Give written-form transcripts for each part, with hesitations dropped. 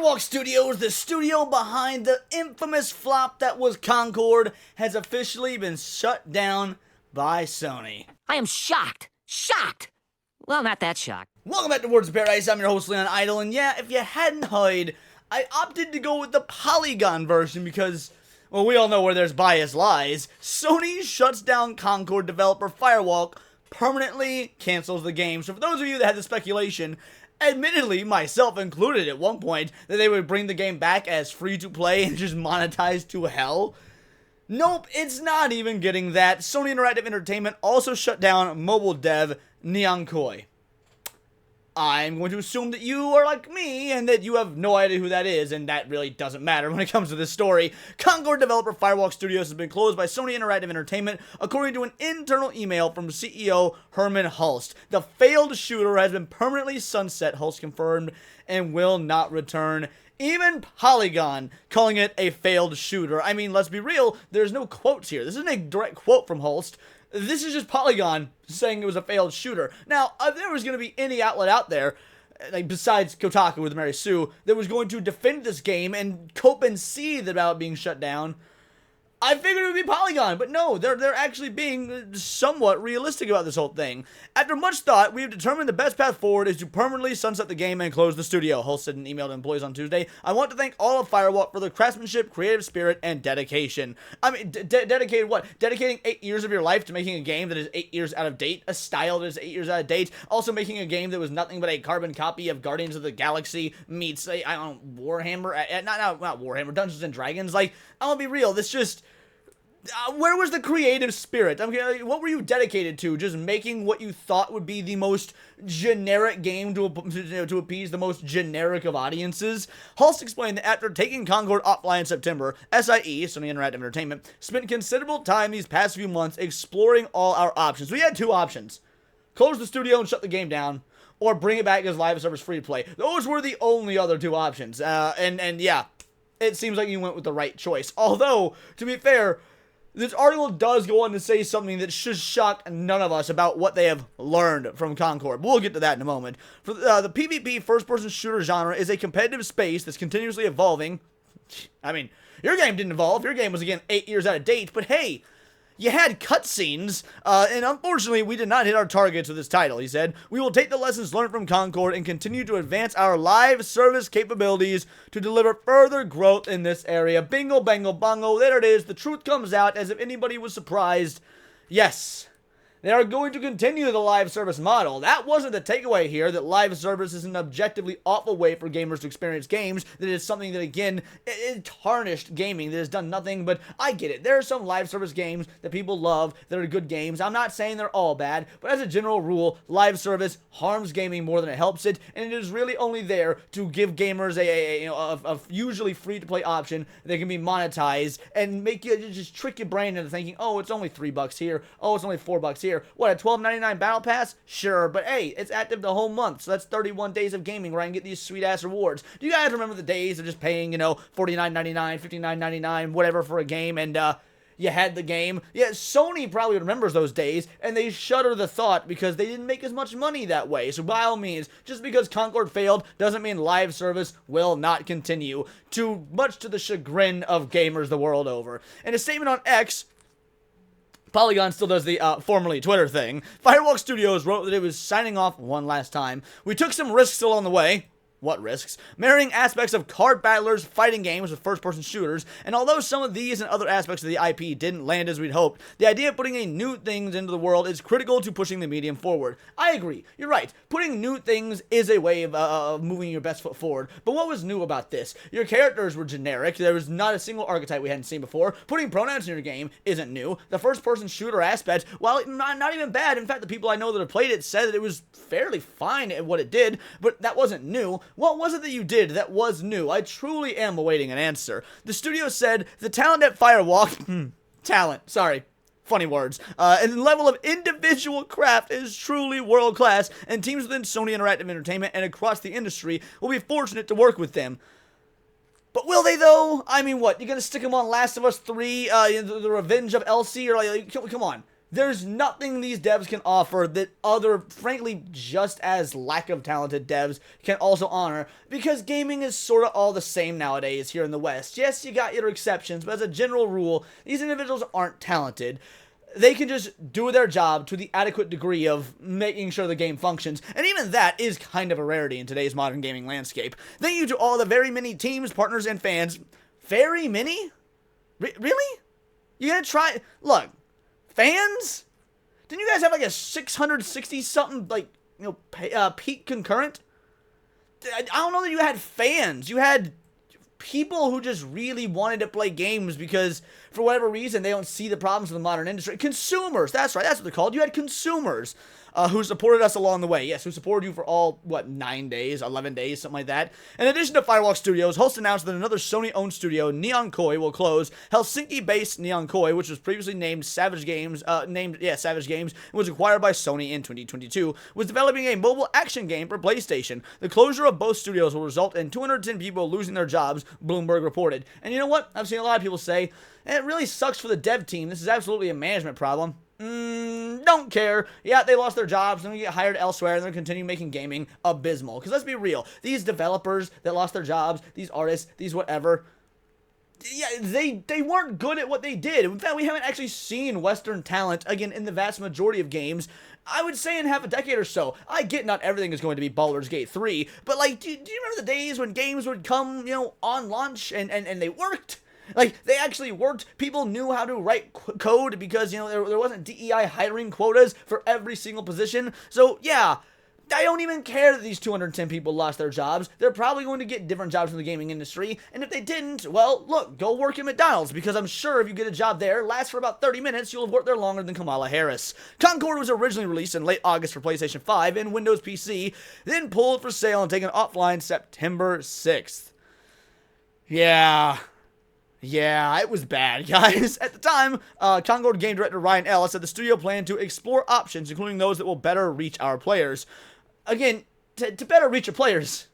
Firewalk Studios, the studio behind the infamous flop that was Concord, has officially been shut down by Sony. I am shocked. Shocked! Well, not that shocked. Welcome back to Words of Paradise. I'm your host, Leon Idle, and yeah, if you hadn't heard, I opted to go with the Polygon version because, well, we all know where there's bias lies. Sony shuts down Concord developer Firewalk, permanently cancels the game. So for those of you that had the speculation, admittedly, myself included at one point, that they would bring the game back as free-to-play and just monetize to hell. Nope, it's not even getting that. Sony Interactive Entertainment also shut down mobile dev Neon Koi. I'm going to assume that you are like me and that you have no idea who that is, and that really doesn't matter when it comes to this story. Concord developer Firewalk Studios has been closed by Sony Interactive Entertainment, according to an internal email from CEO Herman Hulst. The failed shooter has been permanently sunset, Hulst confirmed, and will not return. Even Polygon calling it a failed shooter. I mean, let's be real, there's no quotes here. This isn't a direct quote from Hulst. This is just Polygon saying it was a failed shooter. Now, if there was going to be any outlet out there, like besides Kotaku with Mary Sue, that was going to defend this game and cope and seethe about it being shut down, I figured it would be Polygon, but no, they're actually being somewhat realistic about this whole thing. After much thought, we have determined the best path forward is to permanently sunset the game and close the studio, Hulst said in an email to employees on Tuesday. I want to thank all of Firewalk for their craftsmanship, creative spirit, and dedication. I mean, dedicated what? Dedicating 8 years of your life to making a game that is 8 years out of date, a style that is 8 years out of date, also making a game that was nothing but a carbon copy of Guardians of the Galaxy meets, I don't know, Warhammer, not Warhammer, Dungeons and Dragons. Like, I'm gonna be real, this just... where was the creative spirit? I mean, what were you dedicated to? Just making what you thought would be the most generic game to appease the most generic of audiences? Hulst explained that after taking Concord offline in September, SIE, Sony Interactive Entertainment, spent considerable time these past few months exploring all our options. We had two options. Close the studio and shut the game down, or bring it back as live service free to play. Those were the only other two options. And yeah, it seems like you went with the right choice. Although, to be fair, this article does go on to say something that should shock none of us about what they have learned from Concord. We'll get to that in a moment. For the PvP first-person shooter genre is a competitive space that's continuously evolving. I mean, your game didn't evolve. Your game was, again, 8 years out of date. But hey, you had cutscenes, and unfortunately, we did not hit our targets with this title, he said. We will take the lessons learned from Concord and continue to advance our live service capabilities to deliver further growth in this area. Bingo, bango, bongo, there it is. The truth comes out as if anybody was surprised. Yes, they are going to continue the live service model. That wasn't the takeaway here, that live service is an objectively awful way for gamers to experience games. That is something that, again, it tarnished gaming. That has done nothing but, I get it. There are some live service games that people love that are good games. I'm not saying they're all bad, but as a general rule, live service harms gaming more than it helps it, and it is really only there to give gamers a usually free-to-play option that can be monetized and make you just trick your brain into thinking, oh, it's only $3 here, oh, it's only $4 here. What, a $12.99 battle pass? Sure, but hey, it's active the whole month, so that's 31 days of gaming where I can get these sweet-ass rewards. Do you guys remember the days of just paying, $49.99, $59.99, whatever for a game, and, you had the game? Yeah, Sony probably remembers those days, and they shudder the thought because they didn't make as much money that way. So by all means, just because Concord failed doesn't mean live service will not continue, much to the chagrin of gamers the world over. In a statement on X, Polygon still does the formerly Twitter thing. Firewalk Studios wrote that it was signing off one last time. We took some risks along the way. What risks? Marrying aspects of card battlers, fighting games with first-person shooters, and although some of these and other aspects of the IP didn't land as we'd hoped, the idea of putting new things into the world is critical to pushing the medium forward. I agree. You're right. Putting new things is a way of moving your best foot forward. But what was new about this? Your characters were generic. There was not a single archetype we hadn't seen before. Putting pronouns in your game isn't new. The first-person shooter aspect, while not even bad, in fact, the people I know that have played it said that it was fairly fine at what it did, but that wasn't new. What was it that you did that was new? I truly am awaiting an answer. The studio said the talent at Firewalk, funny words, and the level of individual craft is truly world-class, and teams within Sony Interactive Entertainment and across the industry will be fortunate to work with them. But will they, though? I mean, what? You gonna stick them on Last of Us 3, the Revenge of Elsie? Or, like, come on. There's nothing these devs can offer that other, frankly, just as lack of talented devs can also honor, because gaming is sort of all the same nowadays here in the West. Yes, you got your exceptions, but as a general rule, these individuals aren't talented. They can just do their job to the adequate degree of making sure the game functions, and even that is kind of a rarity in today's modern gaming landscape. Thank you to all the very many teams, partners, and fans. Very many? Really? You gonna try? Look. Fans? Didn't you guys have like a 660 something, like, peak concurrent? I don't know that you had fans. You had people who just really wanted to play games because, for whatever reason, they don't see the problems of the modern industry. Consumers, that's right, that's what they're called. You had consumers who supported us along the way. Yes, who supported you for all, 9 days, 11 days, something like that. In addition to Firewalk Studios, Host announced that another Sony-owned studio, Neon Koi, will close. Helsinki-based Neon Koi, which was previously named Savage Games, Savage Games, and was acquired by Sony in 2022, was developing a mobile action game for PlayStation. The closure of both studios will result in 210 people losing their jobs, Bloomberg reported. And you know what? I've seen a lot of people say, it really sucks for the dev team. This is absolutely a management problem. Don't care. Yeah, they lost their jobs, and they get hired elsewhere, and they're continuing making gaming abysmal. Because let's be real, these developers that lost their jobs, these artists, these whatever, yeah, they weren't good at what they did. In fact, we haven't actually seen Western talent, again, in the vast majority of games, I would say in half a decade or so. I get not everything is going to be Baldur's Gate 3, but, like, do you remember the days when games would come, on launch, and they worked? Like, they actually worked. People knew how to write code because, there wasn't DEI hiring quotas for every single position. So, yeah, I don't even care that these 210 people lost their jobs. They're probably going to get different jobs in the gaming industry. And if they didn't, well, look, go work at McDonald's, because I'm sure if you get a job there, lasts for about 30 minutes, you'll have worked there longer than Kamala Harris. Concord was originally released in late August for PlayStation 5 and Windows PC, then pulled for sale and taken offline September 6th. Yeah, it was bad, guys. At the time, Concord game director Ryan Ellis said the studio planned to explore options, including those that will better reach our players. Again, to better reach your players,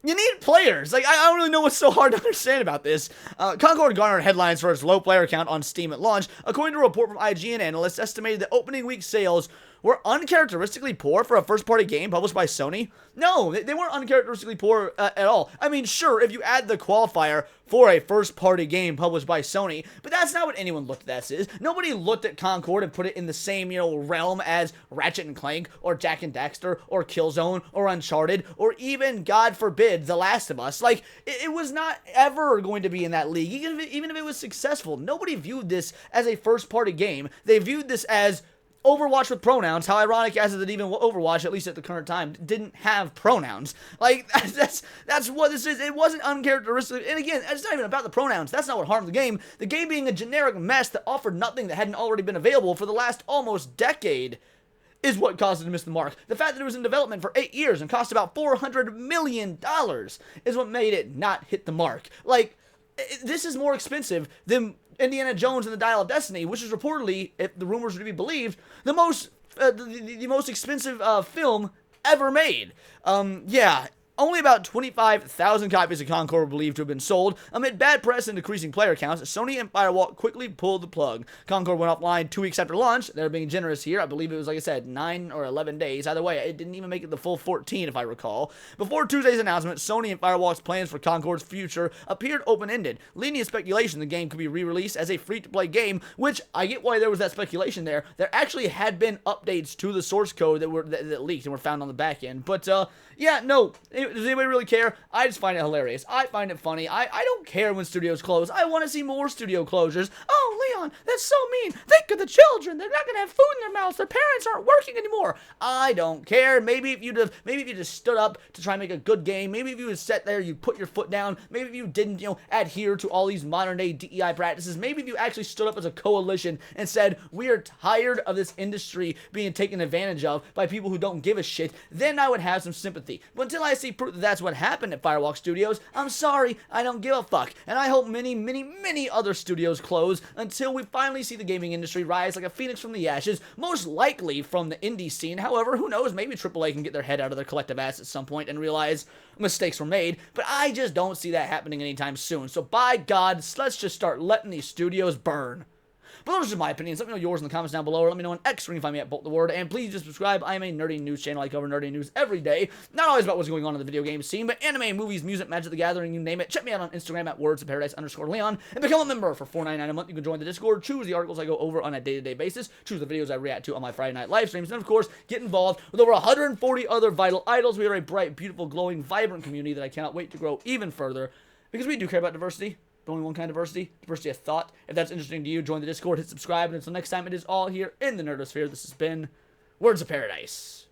you need players. Like, I don't really know what's so hard to understand about this. Concord garnered headlines for its low player count on Steam at launch. According to a report from IGN analysts, estimated that opening week sales were uncharacteristically poor for a first-party game published by Sony. No, they weren't uncharacteristically poor at all. I mean, sure, if you add the qualifier for a first-party game published by Sony, but that's not what anyone looked at this as. Nobody looked at Concord and put it in the same, realm as Ratchet and Clank, or Jak and Daxter, or Killzone, or Uncharted, or even, God forbid, The Last of Us. Like, it was not ever going to be in that league, even if it was successful. Nobody viewed this as a first-party game. They viewed this as Overwatch with pronouns. How ironic as that even Overwatch, at least at the current time, didn't have pronouns. Like, that's what this is. It wasn't uncharacteristic. And again, it's not even about the pronouns. That's not what harmed the game. The game being a generic mess that offered nothing that hadn't already been available for the last almost decade is what caused it to miss the mark. The fact that it was in development for 8 years and cost about $400 million is what made it not hit the mark. Like, this is more expensive than Indiana Jones and the Dial of Destiny, which is reportedly, if the rumors are to be believed, the most expensive film ever made. Yeah. Only about 25,000 copies of Concord were believed to have been sold. Amid bad press and decreasing player counts, Sony and Firewalk quickly pulled the plug. Concord went offline 2 weeks after launch. They're being generous here. I believe it was, like I said, 9 or 11 days. Either way, it didn't even make it the full 14, if I recall. Before Tuesday's announcement, Sony and Firewalk's plans for Concord's future appeared open-ended, leading to speculation the game could be re-released as a free-to-play game, which, I get why there was that speculation there. There actually had been updates to the source code that leaked and were found on the back end. But, yeah, no. Does anybody really care? I just find it hilarious. I find it funny. I don't care when studios close. I want to see more studio closures. Oh, Leon, that's so mean. Think of the children. They're not going to have food in their mouths. Their parents aren't working anymore. I don't care. Maybe if you just stood up to try and make a good game. Maybe if you just sat there, you put your foot down. Maybe if you didn't, adhere to all these modern day DEI practices. Maybe if you actually stood up as a coalition and said, we are tired of this industry being taken advantage of by people who don't give a shit, then I would have some sympathy. But until I see proof that that's what happened at Firewalk Studios, I'm sorry, I don't give a fuck. And I hope many, many, many other studios close until we finally see the gaming industry rise like a phoenix from the ashes, most likely from the indie scene. However, who knows, maybe AAA can get their head out of their collective ass at some point and realize mistakes were made, but I just don't see that happening anytime soon. So by God, let's just start letting these studios burn. But those are just my opinions. Let me know yours in the comments down below, or let me know on X, where you can find me at Bolt the Word. And please just subscribe. I am a nerdy news channel. I cover nerdy news every day. Not always about what's going on in the video game scene, but anime, movies, music, Magic the Gathering, you name it. Check me out on Instagram at wordsofparadise_Leon and become a member for $4.99 a month. You can join the Discord, choose the articles I go over on a day-to-day basis, choose the videos I react to on my Friday night live streams, and of course, get involved with over 140 other vital idols. We are a bright, beautiful, glowing, vibrant community that I cannot wait to grow even further, because we do care about diversity, but only one kind of diversity of thought. If that's interesting to you, join the Discord, hit subscribe, and until next time, it is all here in the Nerdosphere. This has been Words of Paradise.